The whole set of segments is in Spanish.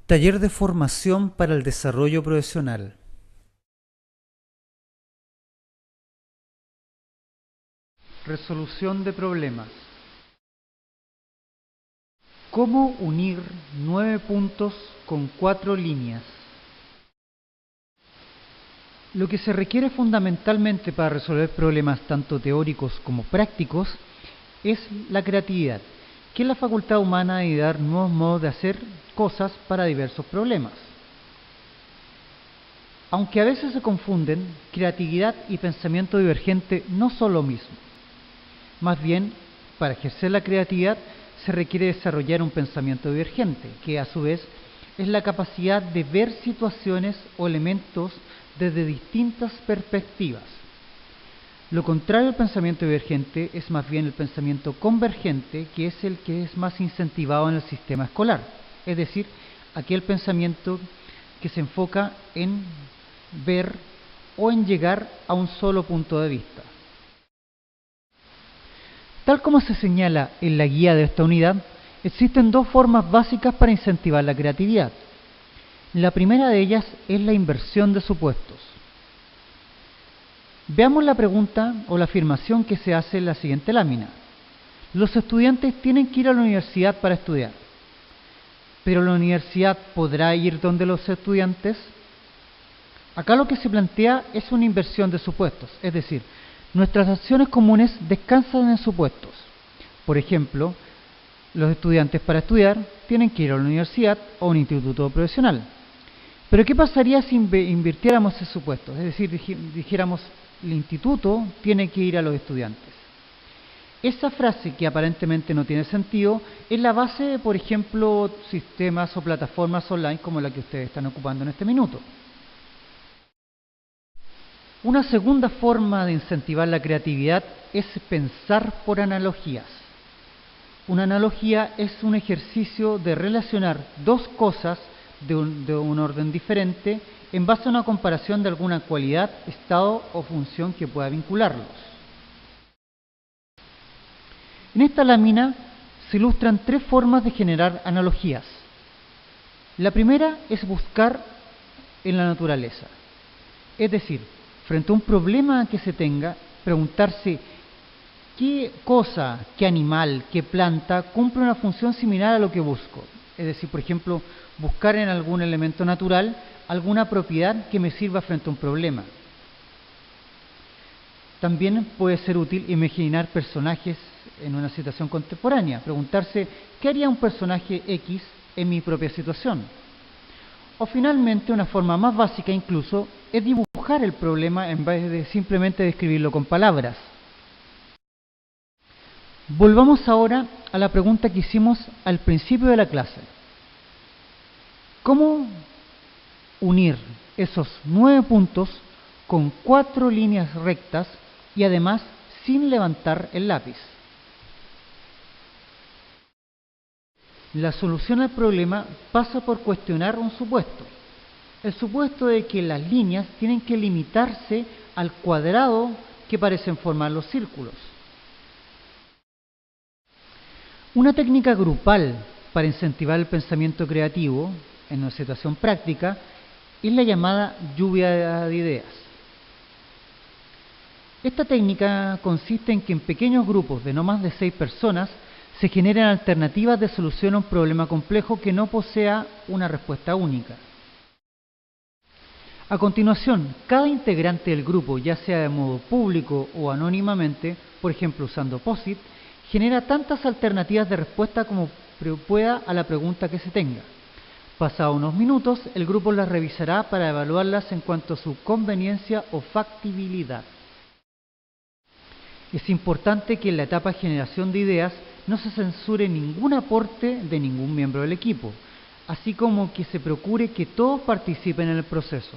Taller de formación para el desarrollo profesional. Resolución de problemas. ¿Cómo unir 9 puntos con 4 líneas? Lo que se requiere fundamentalmente para resolver problemas tanto teóricos como prácticos es la creatividad, que es la facultad humana de dar nuevos modos de hacer cosas para diversos problemas. Aunque a veces se confunden, creatividad y pensamiento divergente no son lo mismo. Más bien, para ejercer la creatividad se requiere desarrollar un pensamiento divergente, que a su vez es la capacidad de ver situaciones o elementos desde distintas perspectivas. Lo contrario al pensamiento divergente es más bien el pensamiento convergente, que es el que es más incentivado en el sistema escolar, es decir, aquel pensamiento que se enfoca en ver o en llegar a un solo punto de vista. Tal como se señala en la guía de esta unidad, existen dos formas básicas para incentivar la creatividad. La primera de ellas es la inversión de supuestos. Veamos la pregunta o la afirmación que se hace en la siguiente lámina. Los estudiantes tienen que ir a la universidad para estudiar, pero la universidad ¿podrá ir donde los estudiantes? Acá lo que se plantea es una inversión de supuestos, es decir, nuestras acciones comunes descansan en supuestos. Por ejemplo, los estudiantes para estudiar tienen que ir a la universidad o a un instituto profesional. Pero ¿qué pasaría si invirtiéramos esos supuestos? Es decir, dijéramos, el instituto tiene que ir a los estudiantes. Esa frase, que aparentemente no tiene sentido, es la base de, por ejemplo, sistemas o plataformas online como la que ustedes están ocupando en este minuto. Una segunda forma de incentivar la creatividad es pensar por analogías. Una analogía es un ejercicio de relacionar dos cosas de un orden diferente en base a una comparación de alguna cualidad, estado o función que pueda vincularlos. En esta lámina se ilustran tres formas de generar analogías. La primera es buscar en la naturaleza, es decir, frente a un problema que se tenga, preguntarse qué cosa, qué animal, qué planta cumple una función similar a lo que busco. Es decir, por ejemplo, buscar en algún elemento natural alguna propiedad que me sirva frente a un problema. También puede ser útil imaginar personajes en una situación contemporánea, preguntarse qué haría un personaje X en mi propia situación. O finalmente, una forma más básica incluso, es dibujar el problema en vez de simplemente describirlo con palabras. Volvamos ahora a la pregunta que hicimos al principio de la clase. ¿Cómo unir esos 9 puntos con 4 líneas rectas y además sin levantar el lápiz? La solución al problema pasa por cuestionar un supuesto. El supuesto de que las líneas tienen que limitarse al cuadrado que parecen formar los círculos. Una técnica grupal para incentivar el pensamiento creativo en una situación práctica es la llamada lluvia de ideas. Esta técnica consiste en que en pequeños grupos de no más de 6 personas se generan alternativas de solución a un problema complejo que no posea una respuesta única. A continuación, cada integrante del grupo, ya sea de modo público o anónimamente, por ejemplo usando POSIT, genera tantas alternativas de respuesta como pueda a la pregunta que se tenga. Pasados unos minutos, el grupo las revisará para evaluarlas en cuanto a su conveniencia o factibilidad. Es importante que en la etapa de generación de ideas no se censure ningún aporte de ningún miembro del equipo, así como que se procure que todos participen en el proceso.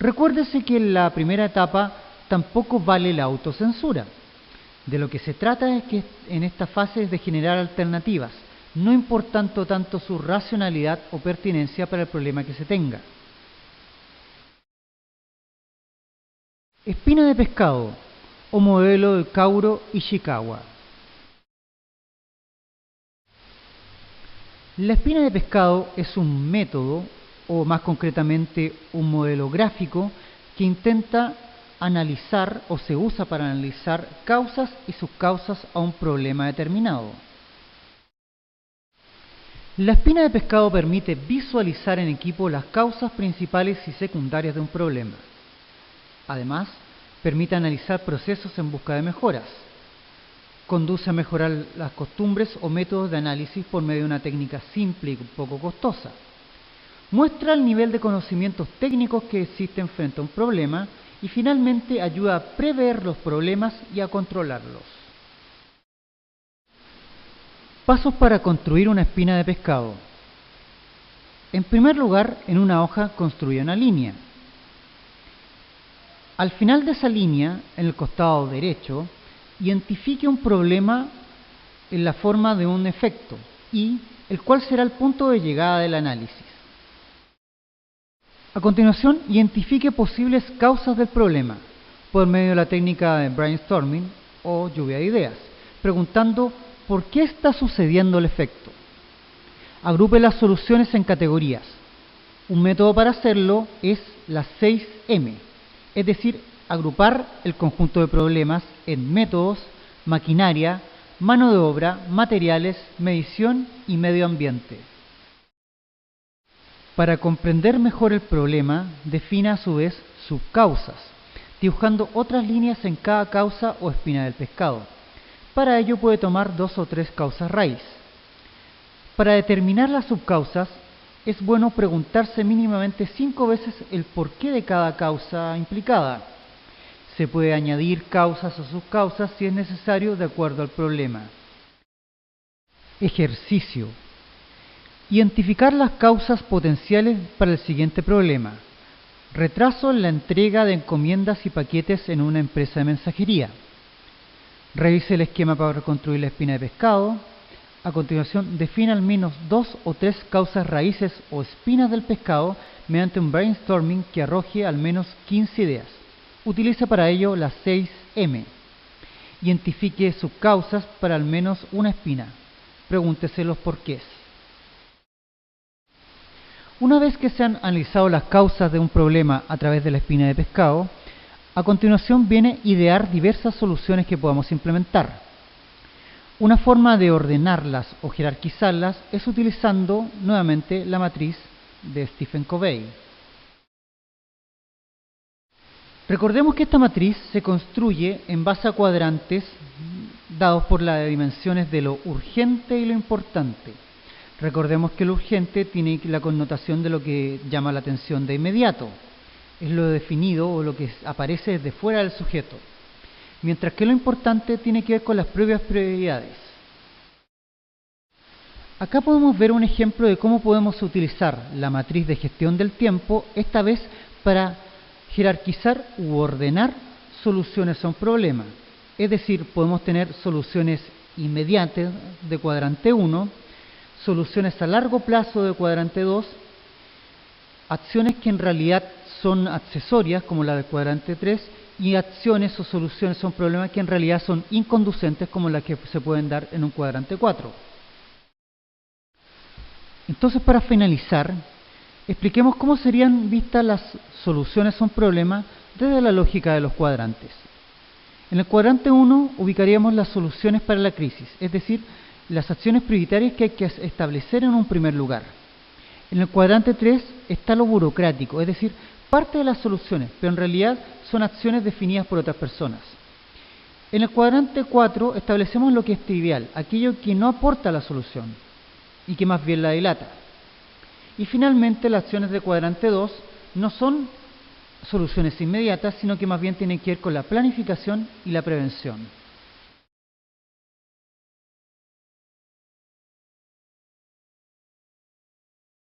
Recuérdese que en la primera etapa tampoco vale la autocensura. De lo que se trata es que en esta fase es de generar alternativas, no importando tanto su racionalidad o pertinencia para el problema que se tenga. Espina de pescado o modelo de Kauro Ishikawa. La espina de pescado es un método, o más concretamente un modelo gráfico, que intenta analizar o se usa para analizar causas y subcausas a un problema determinado. La espina de pescado permite visualizar en equipo las causas principales y secundarias de un problema. Además, permite analizar procesos en busca de mejoras. Conduce a mejorar las costumbres o métodos de análisis por medio de una técnica simple y poco costosa. Muestra el nivel de conocimientos técnicos que existen frente a un problema y finalmente ayuda a prever los problemas y a controlarlos. Pasos para construir una espina de pescado. En primer lugar, en una hoja construye una línea. Al final de esa línea, en el costado derecho, identifique un problema en la forma de un efecto y el cual será el punto de llegada del análisis. A continuación, identifique posibles causas del problema por medio de la técnica de brainstorming o lluvia de ideas, preguntando ¿por qué está sucediendo el efecto? Agrupe las soluciones en categorías. Un método para hacerlo es las 6M, es decir, agrupar el conjunto de problemas en métodos, maquinaria, mano de obra, materiales, medición y medio ambiente. Para comprender mejor el problema, defina a su vez subcausas, dibujando otras líneas en cada causa o espina del pescado. Para ello puede tomar 2 o 3 causas raíz. Para determinar las subcausas, es bueno preguntarse mínimamente 5 veces el porqué de cada causa implicada. Se puede añadir causas o subcausas si es necesario de acuerdo al problema. Ejercicio. Identificar las causas potenciales para el siguiente problema. Retraso en la entrega de encomiendas y paquetes en una empresa de mensajería. Revise el esquema para reconstruir la espina de pescado. A continuación, defina al menos 2 o 3 causas raíces o espinas del pescado mediante un brainstorming que arroje al menos 15 ideas. Utilice para ello las 6M. Identifique subcausas para al menos una espina. Pregúntese los porqués. Una vez que se han analizado las causas de un problema a través de la espina de pescado, a continuación viene idear diversas soluciones que podamos implementar. Una forma de ordenarlas o jerarquizarlas es utilizando nuevamente la matriz de Stephen Covey. Recordemos que esta matriz se construye en base a cuadrantes dados por las dimensiones de lo urgente y lo importante. Recordemos que lo urgente tiene la connotación de lo que llama la atención de inmediato. Es lo definido o lo que aparece desde fuera del sujeto. Mientras que lo importante tiene que ver con las propias prioridades. Acá podemos ver un ejemplo de cómo podemos utilizar la matriz de gestión del tiempo, esta vez para jerarquizar u ordenar soluciones a un problema. Es decir, podemos tener soluciones inmediatas de cuadrante 1, soluciones a largo plazo de cuadrante 2, acciones que en realidad son accesorias como la del cuadrante 3 y acciones o soluciones a un problema que en realidad son inconducentes como las que se pueden dar en un cuadrante 4. Entonces, para finalizar, expliquemos cómo serían vistas las soluciones a un problema desde la lógica de los cuadrantes. En el cuadrante 1 ubicaríamos las soluciones para la crisis, es decir, las acciones prioritarias que hay que establecer en un primer lugar. En el cuadrante 3 está lo burocrático, es decir, parte de las soluciones, pero en realidad son acciones definidas por otras personas. En el cuadrante 4 establecemos lo que es trivial, aquello que no aporta a la solución y que más bien la dilata. Y finalmente las acciones de cuadrante 2 no son soluciones inmediatas, sino que más bien tienen que ver con la planificación y la prevención.